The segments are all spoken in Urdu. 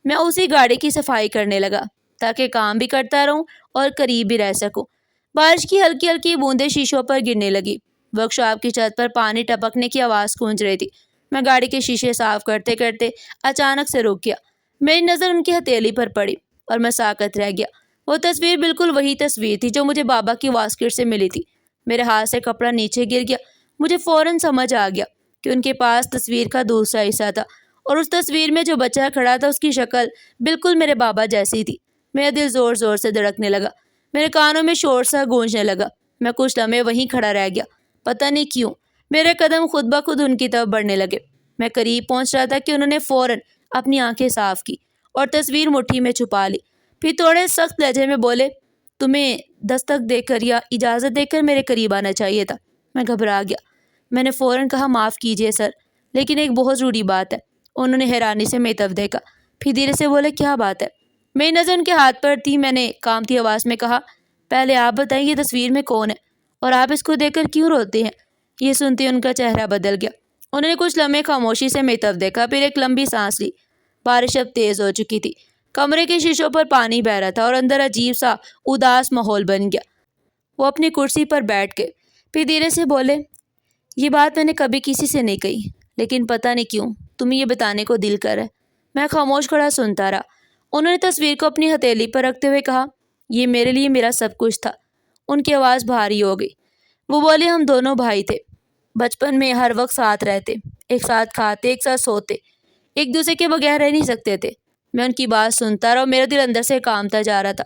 میں اسی گاڑی کی صفائی کرنے لگا تاکہ کام بھی کرتا رہوں اور قریب بھی رہ سکوں۔ بارش کی ہلکی ہلکی بوندیں شیشوں پر گرنے لگی۔ ورک شاپ کی چھت پر پانی ٹپکنے کی آواز گونج رہی تھی۔ میں گاڑی کے شیشے صاف کرتے کرتے اچانک سے رک گیا۔ میری نظر ان کی ہتھیلی پر پڑی اور میں ساکت رہ گیا۔ وہ تصویر بالکل وہی تصویر تھی جو مجھے بابا کی واسکٹ سے ملی تھی۔ میرے ہاتھ سے کپڑا نیچے گر گیا۔ مجھے فوراً سمجھ آ گیا کہ ان کے پاس تصویر کا دوسرا حصہ تھا، اور اس تصویر میں جو بچہ کھڑا تھا اس کی شکل بالکل میرے بابا جیسی تھی۔ میرا دل زور زور سے دھڑکنے لگا۔ میرے کانوں میں شور سا گونجنے لگا۔ میں کچھ لمحے وہیں کھڑا رہ گیا۔ پتہ نہیں کیوں میرے قدم خود بخود ان کی طرف بڑھنے لگے۔ میں قریب پہنچ رہا تھا کہ انہوں نے فوراً اپنی آنکھیں صاف کی اور تصویر مٹھی میں چھپا لی۔ پھر تھوڑے سخت لہجے میں بولے، تمہیں دستک دے کر یا اجازت دے کر میرے قریب آنا چاہیے تھا۔ میں گھبرا گیا۔ میں نے فوراً کہا، معاف کیجیے سر، لیکن ایک بہت ضروری بات ہے۔ انہوں نے حیرانی سے میری طرف دیکھا، پھر دھیرے سے بولے، کیا بات ہے؟ میری نظر ان کے ہاتھ پر تھی۔ میں نے کانپتی آواز میں کہا، پہلے آپ بتائیں یہ تصویر میں کون ہے اور آپ اس کو دیکھ کر کیوں روتے ہیں؟ یہ سنتے ان کا چہرہ بدل گیا۔ انہوں نے کچھ لمحے خاموشی سے میری طرف دیکھا، پھر ایک لمبی سانس لی۔ بارش اب تیز ہو چکی تھی۔ کمرے کے شیشوں پر پانی بہہ رہا تھا اور اندر عجیب سا اداس ماحول بن گیا۔ وہ اپنی کرسی پر بیٹھ گئے، پھر دھیرے سے بولے، یہ بات میں نے کبھی کسی سے نہیں کہی، لیکن پتہ نہیں کیوں تمہیں یہ بتانے کو دل کر ہے۔ میں خاموش کھڑا سنتا رہا۔ انہوں نے تصویر کو اپنی ہتھیلی پر رکھتے ہوئے کہا، یہ میرے لیے میرا سب کچھ تھا۔ ان کی آواز بھاری ہو گئی۔ وہ بولے، ہم دونوں بھائی تھے، بچپن میں ہر وقت ساتھ رہتے، ایک ساتھ کھاتے، ایک ساتھ سوتے، ایک دوسرے کے بغیر رہ نہیں سکتے تھے۔ میں ان کی بات سنتا رہا اور میرا دل اندر سے کانپتا جا رہا تھا۔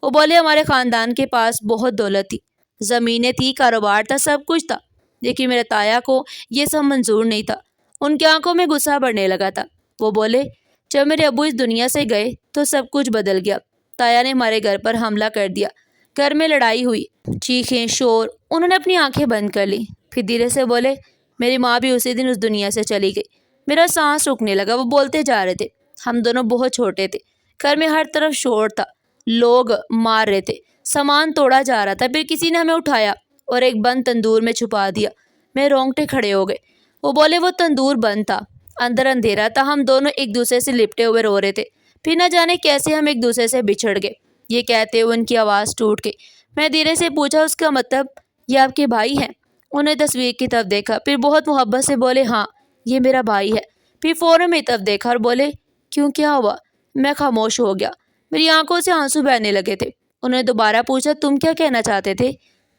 وہ بولے، ہمارے خاندان کے پاس بہت دولت تھی، زمینیں تھی، کاروبار تھا، سب کچھ تھا، لیکن میرے تایا کو یہ سب منظور نہیں تھا۔ ان کی آنکھوں میں غصہ بڑھنے لگا تھا۔ وہ بولے، جب میرے ابو اس دنیا سے گئے تو سب کچھ بدل گیا۔ تایا نے ہمارے گھر پر حملہ کر دیا، گھر میں لڑائی ہوئی، چیخیں، شور۔ انہوں نے اپنی آنکھیں بند کر لی، پھر دھیرے سے بولے، میری ماں بھی اسی دن اس دنیا سے چلی گئی۔ میرا سانس رکنے لگا۔ وہ بولتے جا رہے تھے، ہم دونوں بہت چھوٹے تھے، گھر میں ہر طرف شور تھا، لوگ مار رہے تھے، سامان توڑا جا رہا تھا، پھر کسی نے ہمیں اٹھایا اور ایک بند تندور میں چھپا دیا۔ میرے رونگٹے کھڑے ہو گئے۔ وہ بولے، وہ تندور بند تھا، اندر اندھیرا تھا، ہم دونوں ایک دوسرے سے لپٹے ہوئے رو رہے تھے، پھر نہ جانے کیسے ہم ایک دوسرے سے بچھڑ گئے۔ یہ کہتے ہوئے ان کی آواز ٹوٹ گئی۔ میں دھیرے سے پوچھا، اس کا مطلب یہ آپ کے بھائی ہیں؟ انہوں نے تصویر کی طرف دیکھا، پھر بہت محبت سے بولے، ہاں یہ میرا بھائی ہے۔ پھر فوراً میری طرف دیکھا اور بولے، کیوں، کیا ہوا؟ میں خاموش ہو گیا۔ میری آنکھوں سے آنسو بہنے لگے تھے۔ انہوں نے دوبارہ پوچھا، تم کیا کہنا چاہتے تھے؟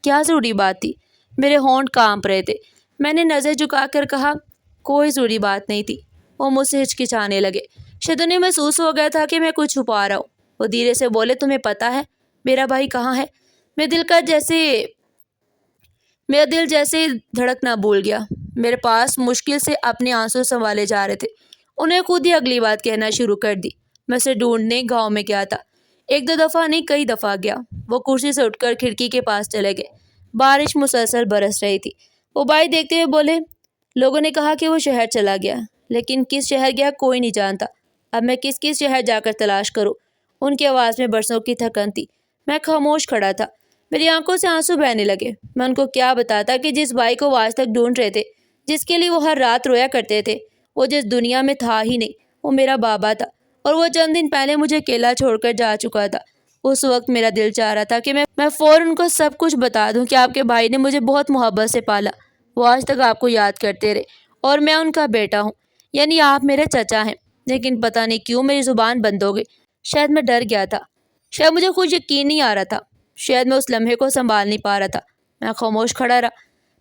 کیا ضروری بات تھی؟ میرے ہونٹ کانپ رہے تھے۔ میں نے نظر جھکا کر کہا، کوئی ضروری بات نہیں تھی۔ وہ مجھ سے ہچکچانے لگے۔ شاید انہیں محسوس ہو گیا تھا کہ میں کچھ چھپا رہا ہوں۔ وہ دھیرے سے بولے، تمہیں پتہ ہے میرا بھائی کہاں ہے؟ میرا دل جیسے دھڑکنا بھول گیا۔ میرے پاس مشکل سے اپنے آنسو سنبھالے جا رہے تھے۔ انہیں خود ہی اگلی بات کہنا شروع کر دی، میں اسے ڈھونڈنے گاؤں میں گیا تھا، ایک دو دفعہ نہیں، کئی دفعہ گیا۔ وہ کرسی سے اٹھ کر کھڑکی کے پاس چلے گئے۔ بارش مسلسل برس رہی تھی۔ وہ بھائی دیکھتے ہوئے بولے، لوگوں نے کہا کہ وہ شہر چلا گیا، لیکن کس شہر گیا کوئی نہیں جانتا۔ اب میں کس کس شہر جا کر تلاش کروں؟ ان کی آواز میں برسوں کی تھکن تھی۔ میں خاموش کھڑا تھا۔ میری آنکھوں سے آنسو بہنے لگے۔ میں ان کو کیا بتاتا کہ جس بھائی کو وہ آج تک ڈھونڈ رہے تھے، جس کے لیے وہ ہر رات رویا کرتے تھے، وہ جس دنیا میں تھا ہی نہیں، وہ میرا بابا تھا، اور وہ چند دن پہلے مجھے اکیلا چھوڑ کر جا چکا تھا۔ اس وقت میرا دل چاہ رہا تھا کہ میں فوراً ان کو سب کچھ بتا دوں کہ آپ کے بھائی نے مجھے بہت محبت سے پالا، وہ آج تک آپ کو یاد کرتے رہے، اور میں ان کا بیٹا ہوں، یعنی آپ میرے چچا ہیں۔ لیکن پتہ نہیں کیوں میری زبان بند ہو گئی۔ شاید میں ڈر گیا تھا، شاید مجھے خود یقین نہیں آ رہا تھا، شاید میں اس لمحے کو سنبھال نہیں پا رہا تھا۔ میں خاموش کھڑا رہا۔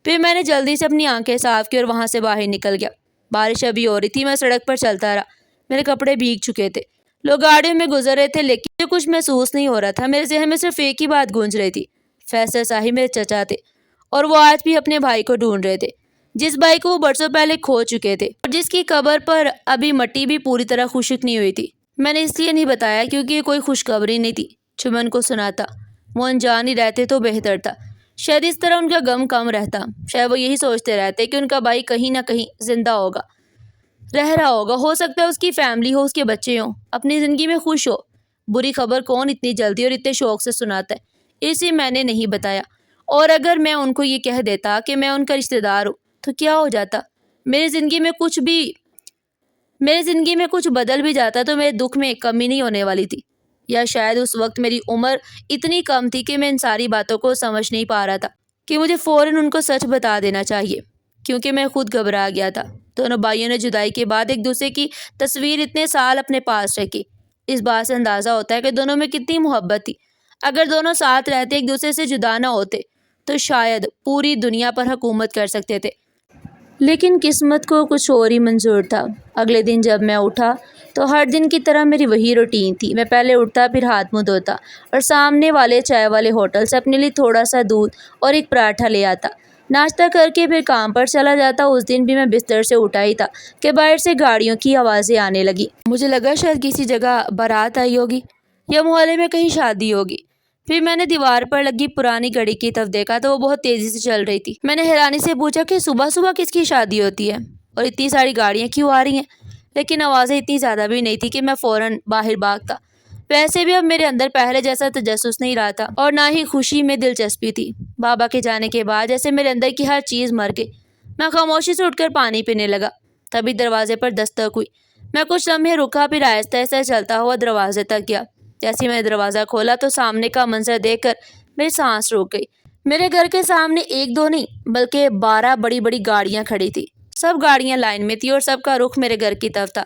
پھر میں نے جلدی سے اپنی آنکھیں صاف کی اور وہاں سے باہر نکل گیا۔ بارش ابھی ہو رہی تھی۔ میں سڑک پر چلتا رہا۔ میرے کپڑے بھیگ چکے تھے، لوگ گاڑیوں میں گزر رہے تھے، لیکن مجھے کچھ محسوس نہیں ہو رہا تھا۔ میرے ذہن میں صرف ایک ہی بات گونج رہی تھی، فیصل صاحب میرے چچا تھے، اور وہ آج بھی اپنے بھائی کو ڈھونڈ رہے تھے، جس بھائی کو وہ برسوں پہلے کھو چکے تھے، اور جس کی قبر پر ابھی مٹی بھی پوری طرح خشک نہیں ہوئی تھی۔ میں نے اس لیے نہیں بتایا کیونکہ یہ کوئی خوشخبری نہیں تھی جو میں ان کو سناتا، وہ انجان ہی رہتے تو بہتر تھا۔ شاید اس طرح ان کا غم کم رہتا، شاید وہ یہی سوچتے رہتے کہ ان کا بھائی کہیں نہ کہیں زندہ ہوگا، رہ رہا ہوگا، ہو سکتا ہے اس کی فیملی ہو، اس کے بچے ہوں، اپنی زندگی میں خوش ہو۔ بری خبر کون اتنی جلدی اور اتنے شوق سے سناتا ہے؟ اسے میں نے نہیں بتایا، اور اگر میں ان کو یہ کہہ دیتا کہ میں ان کا رشتہ دار ہوں تو کیا ہو جاتا؟ میری زندگی میں کچھ بھی میری زندگی میں کچھ بدل بھی جاتا تو میرے دکھ میں کمی نہیں ہونے والی تھی، یا شاید اس وقت میری عمر اتنی کم تھی کہ میں ان ساری باتوں کو سمجھ نہیں پا رہا تھا کہ مجھے فوراً ان کو سچ بتا دینا چاہیے، کیونکہ میں خود گھبرا گیا تھا۔ دونوں بھائیوں نے جدائی کے بعد ایک دوسرے کی تصویر اتنے سال اپنے پاس رکھی۔ اس بات سے اندازہ ہوتا ہے کہ دونوں میں کتنی محبت تھی۔ اگر دونوں ساتھ رہتے، ایک دوسرے سے جدا نہ ہوتے، تو شاید پوری دنیا پر حکومت کر سکتے تھے۔ لیکن قسمت کو کچھ اور ہی منظور تھا۔ اگلے دن جب میں اٹھا تو ہر دن کی طرح میری وہی روٹین تھی۔ میں پہلے اٹھتا، پھر ہاتھ منہ دھوتا اور سامنے والے چائے والے ہوٹل سے اپنے لیے تھوڑا سا دودھ اور ایک پراٹھا لے آتا، ناشتہ کر کے پھر کام پر چلا جاتا۔ اس دن بھی میں بستر سے اٹھا ہی تھا کہ باہر سے گاڑیوں کی آوازیں آنے لگی۔ مجھے لگا شاید کسی جگہ بارات آئی ہوگی یا محلے میں کہیں شادی ہوگی۔ پھر میں نے دیوار پر لگی پرانی گھڑی کی طرف دیکھا تو وہ بہت تیزی سے چل رہی تھی۔ میں نے حیرانی سے پوچھا کہ صبح صبح کس کی شادی ہوتی ہے اور اتنی ساری گاڑیاں کیوں آ رہی ہیں؟ لیکن آوازیں اتنی زیادہ بھی نہیں تھی کہ میں فوراً باہر بھاگتا۔ ویسے بھی اب میرے اندر پہلے جیسا تجسس نہیں رہا تھا اور نہ ہی خوشی میں دلچسپی تھی۔ بابا کے جانے کے بعد جیسے میرے اندر کی ہر چیز مر گئی۔ میں خاموشی سے اٹھ کر پانی پینے لگا، تبھی دروازے پر دستک ہوئی۔ میں کچھ لمحے رکا، پھر آہستہ آہستہ چلتا ہوا دروازے تک گیا۔ جیسے میں نے دروازہ کھولا تو سامنے کا منظر دیکھ کر میری سانس رک گئی۔ میرے گھر کے سامنے ایک دو نہیں بلکہ 12 بڑی بڑی گاڑیاں کھڑی تھی۔ سب گاڑیاں لائن میں تھی اور سب کا رخ میرے گھر کی طرف تھا۔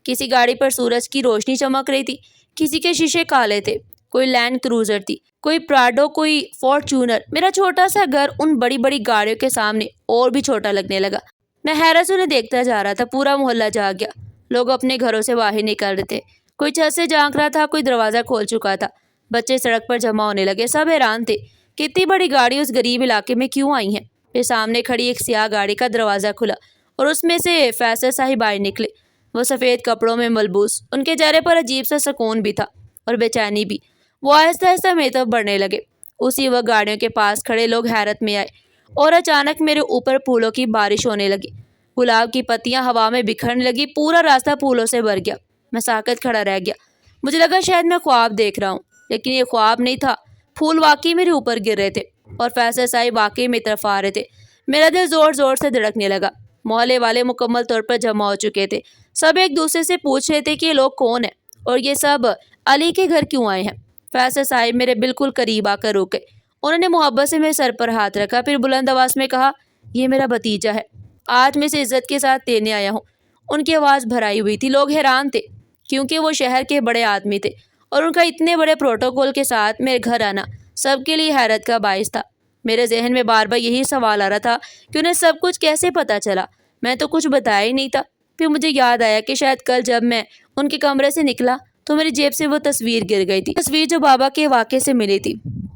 کسی گاڑی پر سورج کی روشنی چمک رہی تھی، کسی کے شیشے کالے تھے، کوئی لینڈ کروزر تھی، کوئی پراڈو، کوئی فارچونر۔ میرا چھوٹا سا گھر ان بڑی بڑی گاڑیوں کے سامنے اور بھی چھوٹا لگنے لگا۔ میں حیرت سے انہیں دیکھتا جا رہا تھا۔ پورا محلہ جاگ گیا، لوگ اپنے گھروں سے باہر نکل رہے تھے، کوئی چھت سے جھانک رہا تھا، کوئی دروازہ کھول چکا تھا، بچے سڑک پر جمع ہونے لگے۔ سب حیران تھے کہ اتنی بڑی گاڑی اس غریب علاقے میں کیوں آئی ہیں۔ پھر سامنے کھڑی ایک سیاہ گاڑی کا دروازہ کھلا اور اس میں سے فیصل صاحب باہر نکلے۔ وہ سفید کپڑوں میں ملبوس، ان کے چہرے پر عجیب سا سکون بھی تھا اور بے چینی بھی۔ وہ آہستہ آہستہ میری طرف بڑھنے لگے۔ اسی وقت گاڑیوں کے پاس کھڑے لوگ حیرت میں آئے اور اچانک میرے اوپر پھولوں کی بارش ہونے لگی۔ گلاب کی پتیاں ہوا میں بکھرنے لگی، پورا راستہ پھولوں سے بھر گیا۔ میں ساکت کھڑا رہ گیا۔ مجھے لگا شاید میں خواب دیکھ رہا ہوں، لیکن یہ خواب نہیں تھا۔ پھول واقعی میرے اوپر گر رہے تھے اور فیصل صاحب واقعی میری طرف آ رہے تھے۔ میرا دل زور زور سے دھڑکنے لگا۔ محلے والے مکمل طور پر جمع ہو چکے تھے۔ سب ایک دوسرے سے پوچھ رہے تھے کہ یہ لوگ کون ہیں اور یہ سب علی کے گھر کیوں آئے ہیں۔ فیصل صاحب میرے بالکل قریب آ کر رک گئے۔ انہوں نے محبت سے میرے سر پر ہاتھ رکھا، پھر بلند آواز میں کہا، یہ میرا بھتیجا ہے، آج میں اسے عزت کے ساتھ لینے آیا ہوں۔ ان کی آواز بھرائی ہوئی تھی۔ لوگ حیران تھے کیونکہ وہ شہر کے بڑے آدمی تھے اور ان کا اتنے بڑے پروٹوکول کے ساتھ میرے گھر آنا سب کے لیے حیرت کا باعث تھا۔ میرے ذہن میں بار بار یہی سوال آ رہا تھا کہ انہیں سب کچھ کیسے پتہ چلا، میں تو کچھ بتایا ہی نہیں تھا۔ پھر مجھے یاد آیا کہ شاید کل جب میں ان کے کمرے سے نکلا تو میری جیب سے وہ تصویر گر گئی تھی، تصویر جو بابا کے واقعے سے ملی تھی،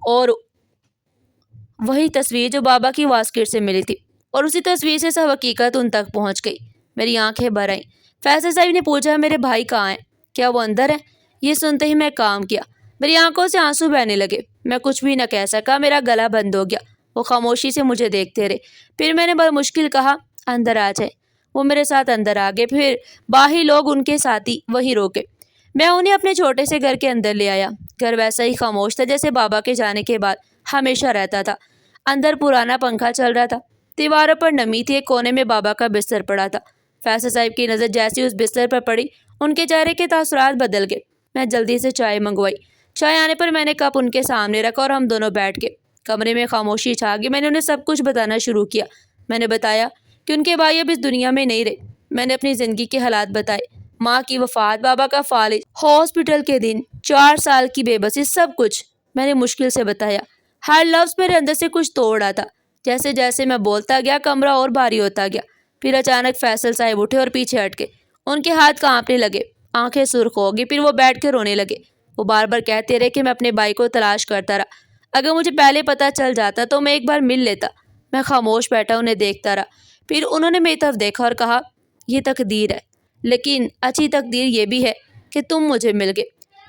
اور وہی تصویر جو بابا کی واسکٹ سے ملی تھی، اور اسی تصویر سے سب حقیقت ان تک پہنچ گئی۔ میری آنکھیں بھر آئیں۔ فیصل صاحب نے پوچھا، میرے بھائی کہاں ہیں؟ کیا وہ اندر ہیں؟ یہ سنتے ہی میں کام کیا۔ میری آنکھوں سے آنسو بہنے لگے۔ میں کچھ بھی نہ کہہ سکا، میرا گلا بند ہو گیا۔ وہ خاموشی سے مجھے دیکھتے رہے۔ پھر میں نے بڑا مشکل کہا، اندر آ جائے۔ وہ میرے ساتھ اندر آ گئے، پھر باہی لوگ ان کے ساتھی وہیں روکے۔ میں انہیں اپنے چھوٹے سے گھر کے اندر لے آیا۔ گھر ویسا ہی خاموش تھا جیسے بابا کے جانے کے بعد ہمیشہ رہتا تھا۔ اندر پرانا پنکھا چل رہا تھا، دیواروں پر نمی تھی، ایک کونے میں بابا کا بستر پڑا تھا۔ فیصل صاحب کی نظر جیسی اس بستر پر پڑی، ان کے چہرے کے تاثرات بدل گئے۔ میں جلدی سے چائے منگوائی۔ چائے آنے پر میں نے کپ ان کے سامنے رکھا اور ہم دونوں بیٹھ گئے۔ کمرے میں خاموشی چھا گئی۔ میں نے انہیں سب کچھ بتانا شروع کیا۔ میں نے بتایا کہ ان کے بھائی اب اس دنیا میں نہیں رہے۔ میں نے اپنی زندگی کے حالات بتائے، ماں کی وفات، بابا کا فالج، ہاسپٹل کے دن، 4 سال کی بے بسی، سب کچھ میں نے مشکل سے بتایا۔ ہر لفظ میرے اندر سے کچھ توڑ رہا تھا۔ جیسے جیسے میں بولتا گیا کمرہ اور بھاری ہوتا گیا۔ پھر اچانک فیصل صاحب اٹھے اور پیچھے ہٹ گئے۔ ان کے ہاتھ کانپنے لگے، آنکھیں سرخ ہو گئی، پھر وہ بیٹھ کے رونے لگے۔ وہ بار بار کہتے رہے کہ میں اپنے بھائی کو تلاش کرتا رہا، اگر مجھے پہلے پتہ چل جاتا تو میں ایک بار مل لیتا۔ میں خاموش بیٹھا انہیں دیکھتا رہا۔ پھر انہوں نے میری طرف دیکھا اور کہا، یہ تقدیر ہے، لیکن اچھی تقدیر یہ بھی ہے کہ تم مجھے مل گئے۔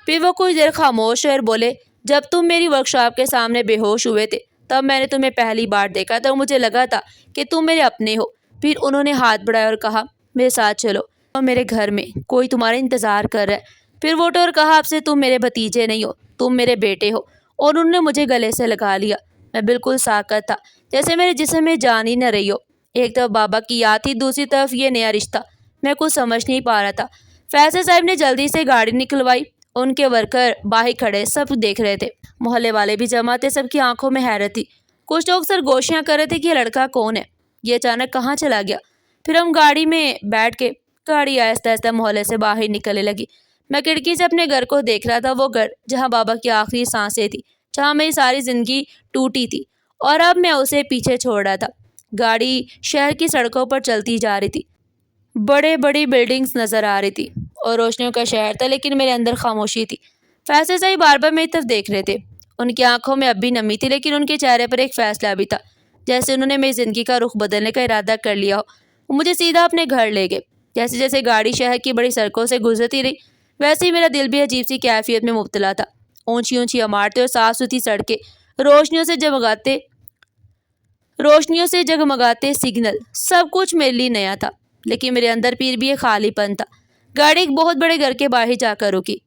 پھر وہ کچھ دیر خاموش ہوئے اور بولے، جب تم میری ورکشاپ کے سامنے بے ہوش ہوئے تھے تب میں نے تمہیں پہلی بار دیکھا تھا اور مجھے لگا تھا کہ تم میرے اپنے ہو۔ پھر انہوں نے ہاتھ بڑھایا اور کہا، میرے ساتھ چلو، اور میرے گھر میں کوئی تمہارا انتظار کر رہا ہے۔ پھر وہ اٹھے اور کہا، اب سے تم میرے بھتیجے نہیں ہو، تم میرے بیٹے ہو۔ اور انہوں نے مجھے گلے سے لگا لیا۔ میں بالکل ساکت تھا، جیسے میرے جسم میں جان ہی نہ رہی ہو۔ ایک طرف بابا کی یاد تھی، دوسری طرف یہ نیا رشتہ۔ میں کچھ سمجھ نہیں پا رہا تھا۔ فیصل صاحب نے جلدی سے گاڑی نکلوائی۔ ان کے ورکر باہر کھڑے سب دیکھ رہے تھے، محلے والے بھی جمع تھے، سب کی آنکھوں میں حیرت تھی۔ کچھ لوگ سرگوشیاں کر رہے تھے کہ یہ لڑکا کون ہے، یہ اچانک کہاں چلا گیا۔ پھر ہم گاڑی میں بیٹھ کے گاڑی آہستہ آہستہ محلے سے باہر نکلنے لگی۔ میں کھڑکی سے اپنے گھر کو دیکھ رہا تھا، وہ گھر جہاں بابا کی آخری سانسیں تھی، جہاں میری ساری زندگی ٹوٹی تھی، اور اب میں اسے پیچھے چھوڑ رہا تھا۔ گاڑی شہر کی سڑکوں پر چلتی جا رہی تھی، بڑے بڑی بلڈنگز نظر آ رہی تھی اور روشنیوں کا شہر تھا، لیکن میرے اندر خاموشی تھی۔ فیصل صاحب بار بار میری طرف دیکھ رہے تھے، ان کی آنکھوں میں اب بھی نمی تھی، لیکن ان کے چہرے پر ایک فیصلہ بھی تھا، جیسے انہوں نے میری زندگی کا رخ بدلنے کا ارادہ کر لیا ہو۔ وہ مجھے سیدھا اپنے گھر لے گئے۔ جیسے جیسے گاڑی شہر کی بڑی سڑکوں سے گزرتی رہی، ویسے ہی میرا دل بھی عجیب سی کیفیت میں مبتلا تھا۔ اونچی اونچی عمارتیں اور صاف ستھری سڑکیں، روشنیوں سے جگمگاتے سگنل، سب کچھ میرے لیے نیا تھا، لیکن میرے اندر پھر بھی ایک خالی پن تھا۔ گاڑی ایک بہت بڑے گھر کے باہر جا کر رکی۔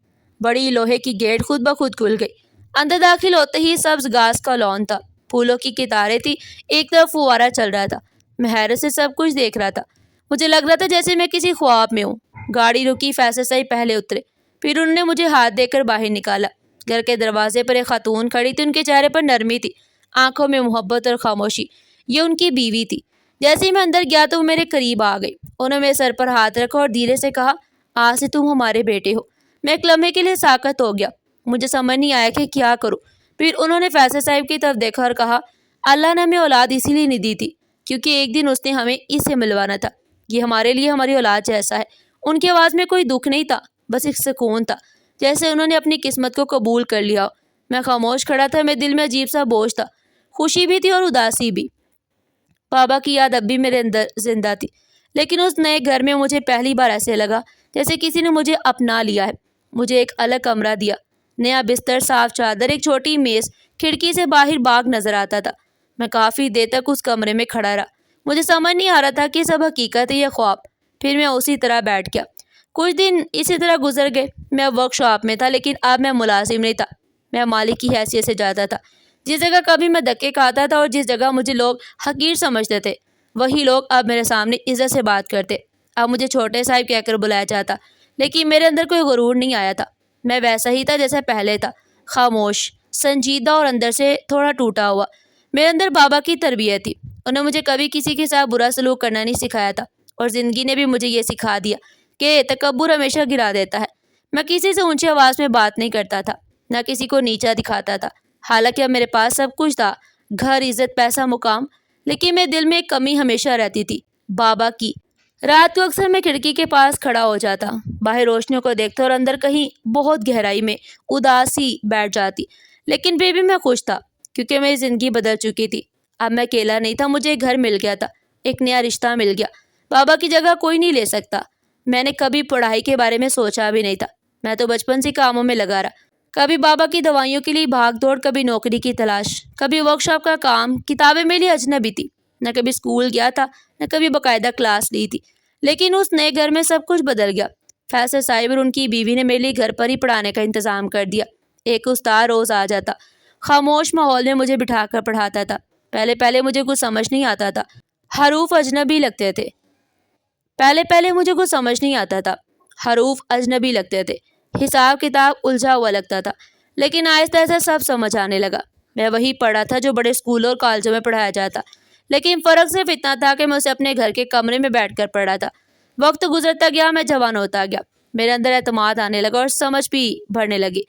بڑی لوہے کی گیٹ خود بخود کھل گئی۔ اندر داخل ہوتے ہی سبز گھاس کا لان تھا، پھولوں کی قطاریں تھی، ایک طرف فوارہ چل رہا تھا۔ میں حیرت سے سب کچھ دیکھ رہا تھا، مجھے لگ رہا تھا جیسے میں کسی خواب میں ہوں۔ گاڑی رکی، فیصل صاحب پہلے اترے، پھر انہوں نے مجھے ہاتھ دے کر باہر نکالا۔ گھر کے دروازے پر ایک خاتون کھڑی تھی، ان کے چہرے پر نرمی تھی، آنکھوں میں محبت اور خاموشی۔ یہ ان کی بیوی تھی۔ جیسے ہی میں اندر گیا تو وہ میرے قریب آ گئی۔ انہوں نے میرے سر پر ہاتھ رکھا اور دھیرے سے کہا، آج سے تم ہمارے بیٹے ہو۔ میں ایک لمحے کے لیے ساکت ہو گیا، مجھے سمجھ نہیں آیا کہ کیا کروں۔ پھر انہوں نے فیصل صاحب کی طرف دیکھا اور کہا، اللہ نے ہمیں اولاد اسی لیے نہیں دی تھی کیونکہ ایک دن اس نے ہمیں اس سے ملوانا تھا۔ یہ ہمارے لیے ہماری اولاد جیسا ہے۔ ان کی آواز میں کوئی دکھ نہیں تھا، بس ایک سکون تھا، جیسے انہوں نے اپنی قسمت کو قبول کر لیا ہو۔ میں خاموش کھڑا تھا، میرے دل میں عجیب سا بوجھ تھا، خوشی بھی تھی اور اداسی بھی۔ بابا کی یاد اب بھی میرے اندر زندہ تھی، لیکن اس نئے گھر میں مجھے پہلی بار ایسے لگا جیسے کسی نے مجھے اپنا لیا ہے۔ مجھے ایک الگ کمرہ دیا، نیا بستر، صاف چادر، ایک چھوٹی میز، کھڑکی سے باہر باغ نظر آتا تھا۔ میں کافی دیر تک اس کمرے میں کھڑا رہا، مجھے سمجھ نہیں آ رہا تھا کہ سب حقیقت ہے یا خواب۔ پھر میں اسی طرح بیٹھ گیا۔ کچھ دن اسی طرح گزر گئے۔ میں اب ورک شاپ میں تھا، لیکن اب میں ملازم نہیں تھا، میں مالک کی حیثیت سے جاتا تھا۔ جس جگہ کبھی میں دھکے کھاتا تھا اور جس جگہ مجھے لوگ حقیر سمجھتے تھے، وہی لوگ اب میرے سامنے عزت سے بات کرتے۔ اب مجھے چھوٹے صاحب کہہ کر بلایا جاتا، لیکن میرے اندر کوئی غرور نہیں آیا تھا۔ میں ویسا ہی تھا جیسا پہلے تھا، خاموش، سنجیدہ اور اندر سے تھوڑا ٹوٹا ہوا۔ میرے اندر بابا کی تربیت تھی، انہوں نے مجھے کبھی کسی کے ساتھ برا سلوک کرنا نہیں سکھایا تھا، اور زندگی نے بھی مجھے یہ سکھا دیا کہ تکبر ہمیشہ گرا دیتا ہے۔ میں کسی سے اونچی آواز میں بات نہیں کرتا تھا، نہ کسی کو نیچا دکھاتا تھا، حالانکہ اب میرے پاس سب کچھ تھا، گھر، عزت، پیسہ، مقام، لیکن میرے دل میں ایک کمی ہمیشہ رہتی تھی، بابا کی۔ رات کو اکثر میں کھڑکی کے پاس کھڑا ہو جاتا، باہر روشنیوں کو دیکھتا اور اندر کہیں بہت گہرائی میں اداسی بیٹھ جاتی، لیکن پھر بھی میں خوش تھا کیونکہ میری زندگی بدل چکی تھی۔ اب میں اکیلا نہیں تھا، مجھے ایک گھر مل گیا تھا، ایک نیا رشتہ مل گیا۔ بابا کی جگہ کوئی نہیں لے سکتا۔ میں نے کبھی پڑھائی کے بارے میں سوچا بھی نہیں تھا، میں تو بچپن سے کاموں میں لگا رہا، کبھی بابا کی دوائیوں کے لیے بھاگ دوڑ، کبھی نوکری کی تلاش، کبھی ورک شاپ کا کام۔ کتابیں میرے لیے اجنبی تھی، نہ کبھی اسکول گیا تھا، نہ کبھی باقاعدہ کلاس لی تھی۔ لیکن اس نئے گھر میں سب کچھ بدل گیا۔ فیصل صاحب اور ان کی بیوی نے میرے لیے گھر پر ہی پڑھانے کا انتظام کر دیا۔ ایک استاد روز آ جاتا، خاموش ماحول میں مجھے بٹھا کر پڑھاتا تھا۔ پہلے مجھے کچھ سمجھ نہیں آتا تھا، حروف اجنبی لگتے تھے، مجھے کچھ سمجھ نہیں آتا تھا، حروف اجنبی لگتے تھے، حساب کتاب الجھا ہوا لگتا تھا، لیکن آہستہ آہستہ سب سمجھ آنے لگا۔ میں وہی پڑھا تھا جو بڑے اسکولوں اور کالجوں میں پڑھایا جاتا، لیکن فرق صرف اتنا تھا کہ میں اسے اپنے گھر کے کمرے میں بیٹھ کر پڑھا تھا۔ وقت گزرتا گیا، میں جوان ہوتا گیا، میرے اندر اعتماد آنے لگا اور سمجھ بھی بڑھنے لگی۔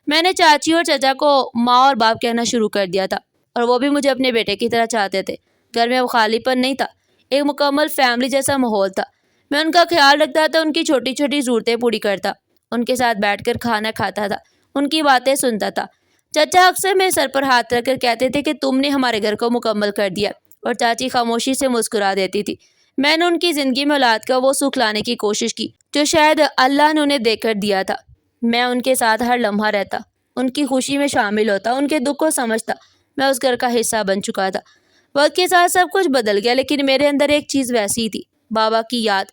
میں نے چاچی اور چچا کو ماں اور باپ کہنا شروع کر دیا تھا، اور وہ بھی مجھے اپنے بیٹے کی طرح چاہتے تھے۔ گھر میں وہ خالی پن نہیں تھا، ایک مکمل فیملی جیسا ماحول تھا۔ میں ان کا خیال رکھتا تھا، ان کی چھوٹی چھوٹی ضرورتیں پوری کرتا، ان کے ساتھ بیٹھ کر کھانا کھاتا تھا، ان کی باتیں سنتا تھا۔ چچا اکثر میرے سر پر ہاتھ رکھ کر کہتے تھے کہ تم نے ہمارے گھر کو مکمل کر دیا، اور چاچی خاموشی سے مسکرا دیتی تھی۔ میں نے ان کی زندگی میں اولاد کا وہ سکھ لانے کی کوشش کی جو شاید اللہ نے انہیں دے کر دیا تھا۔ میں ان کے ساتھ ہر لمحہ رہتا، ان کی خوشی میں شامل ہوتا، ان کے دکھ کو سمجھتا۔ میں اس گھر کا حصہ بن چکا تھا۔ وقت کے ساتھ سب کچھ بدل گیا، لیکن میرے اندر ایک چیز ویسی تھی، بابا کی یاد۔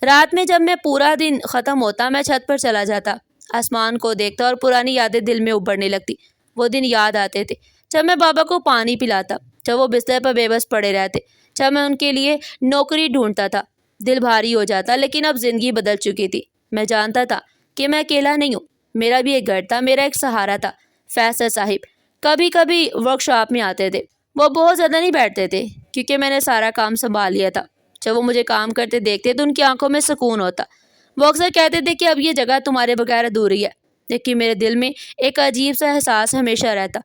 رات میں جب میں پورا دن ختم ہوتا، میں چھت پر چلا جاتا، آسمان کو دیکھتا اور پرانی یادیں دل میں ابھرنے لگتی۔ وہ دن یاد آتے تھے جب میں بابا کو پانی پلاتا، جب وہ بستر پر بے بس پڑے رہتے، جب میں ان کے لیے نوکری ڈھونڈتا تھا، دل بھاری ہو جاتا، لیکن اب زندگی بدل چکی تھی۔ میں جانتا تھا کہ میں اکیلا نہیں ہوں، میرا بھی ایک گھر تھا، میرا ایک سہارا تھا۔ فیصل صاحب کبھی کبھی ورک شاپ میں آتے تھے۔ وہ بہت زیادہ نہیں بیٹھتے تھے کیونکہ میں نے سارا کام سنبھال لیا تھا۔ جب وہ مجھے کام کرتے دیکھتے تو ان کی آنکھوں میں سکون ہوتا۔ وہ اکثر کہتے تھے کہ اب یہ جگہ تمہارے بغیر ادھوری ہے، لیکن میرے دل میں ایک عجیب سا احساس ہمیشہ رہتا۔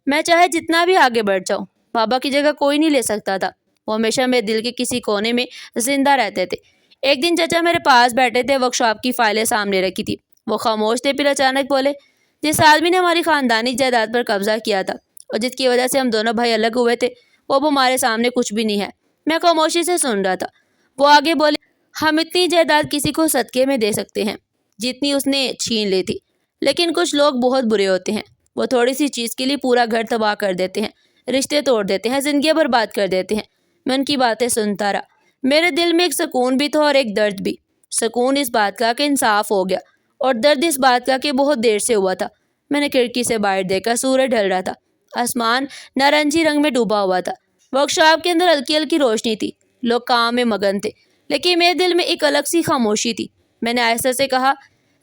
میں چاہے جتنا بھی آگے بڑھ جاؤں، بابا کی جگہ کوئی نہیں لے سکتا تھا۔ وہ ہمیشہ میرے دل کے کسی کونے میں زندہ رہتے تھے۔ ایک دن چچا میرے پاس بیٹھے تھے، ورک شاپ کی فائلیں سامنے رکھی تھی۔ وہ خاموش تھے، پھر اچانک بولے، جس آدمی نے ہماری خاندانی جائیداد پر قبضہ کیا تھا اور جس کی وجہ سے ہم دونوں بھائی الگ ہوئے تھے، وہ اب ہمارے سامنے کچھ بھی نہیں ہے۔ میں خاموشی سے سن رہا تھا۔ وہ آگے بولے، ہم اتنی جائیداد کسی کو صدقے میں دے سکتے ہیں جتنی اس نے چھین لی تھی، لیکن کچھ لوگ بہت برے ہوتے ہیں۔ وہ تھوڑی سی چیز کے لیے پورا گھر تباہ کر دیتے ہیں، رشتے توڑ دیتے ہیں، زندگیاں برباد کر دیتے ہیں۔ میں ان کی باتیں سنتا رہا۔ میرے دل میں ایک سکون بھی تھا اور ایک درد بھی۔ سکون اس بات کا کہ انصاف ہو گیا، اور درد اس بات کا کہ بہت دیر سے ہوا تھا۔ میں نے کھڑکی سے باہر دیکھا، سورج ڈھل رہا تھا، آسمان نارنجی رنگ میں ڈوبا ہوا تھا۔ ورک شاپ کے اندر ہلکی ہلکی روشنی تھی، لوگ کام میں مگن تھے، لیکن میرے دل میں ایک الگ سی خاموشی تھی۔ میں نے آہستہ سے کہا،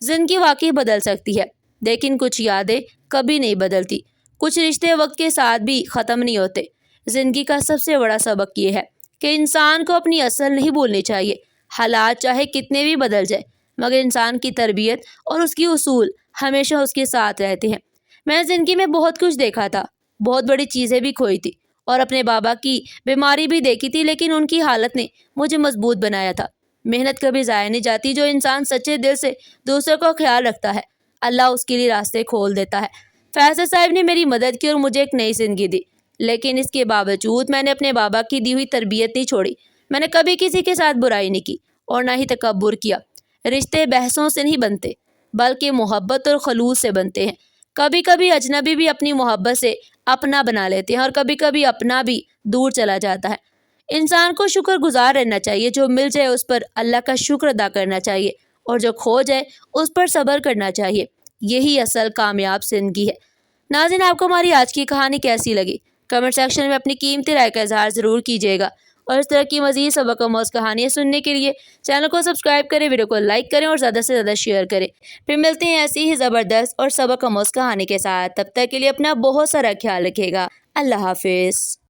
زندگی واقعی بدل سکتی ہے، لیکن کچھ یادیں کبھی نہیں بدلتی، کچھ رشتے وقت کے ساتھ بھی ختم نہیں ہوتے۔ زندگی کا سب سے بڑا سبق یہ ہے کہ انسان کو اپنی اصل نہیں بھولنی چاہیے۔ حالات چاہے کتنے بھی بدل جائے، مگر انسان کی تربیت اور اس کی اصول ہمیشہ اس کے ساتھ رہتے ہیں۔ میں نے زندگی میں بہت کچھ دیکھا تھا، بہت بڑی چیزیں بھی کھوئی تھی، اور اپنے بابا کی بیماری بھی دیکھی تھی، لیکن ان کی حالت نے مجھے مضبوط بنایا تھا۔ محنت کبھی ضائع نہیں جاتی، جو انسان سچے دل سے دوسروں کا خیال رکھتا ہے، اللہ اس کے لیے راستے کھول دیتا ہے۔ فیصل صاحب نے میری مدد کی اور مجھے ایک نئی زندگی دی، لیکن اس کے باوجود میں نے اپنے بابا کی دی ہوئی تربیت نہیں چھوڑی۔ میں نے کبھی کسی کے ساتھ برائی نہیں کی اور نہ ہی تکبر کیا۔ رشتے بحثوں سے نہیں بنتے، بلکہ محبت اور خلوص سے بنتے ہیں۔ کبھی کبھی اجنبی بھی اپنی محبت سے اپنا بنا لیتے ہیں، اور کبھی کبھی اپنا بھی دور چلا جاتا ہے۔ انسان کو شکر گزار رہنا چاہیے، جو مل جائے اس پر اللہ کا شکر ادا کرنا چاہیے، اور جو کھو جائے اس پر صبر کرنا چاہیے۔ یہی اصل کامیاب زندگی ہے۔ ناظرین، آپ کو ہماری آج کی کہانی کیسی لگی؟ کمنٹ سیکشن میں اپنی قیمتی رائے کا اظہار ضرور کیجیے گا، اور اس طرح کی مزید سبق آموز کہانیاں سننے کے لیے چینل کو سبسکرائب کریں، ویڈیو کو لائک کریں اور زیادہ سے زیادہ شیئر کریں۔ پھر ملتے ہیں ایسی ہی زبردست اور سبق آموز کہانی کے ساتھ۔ تب تک کے لیے اپنا بہت سارا خیال رکھیے گا۔ اللہ حافظ۔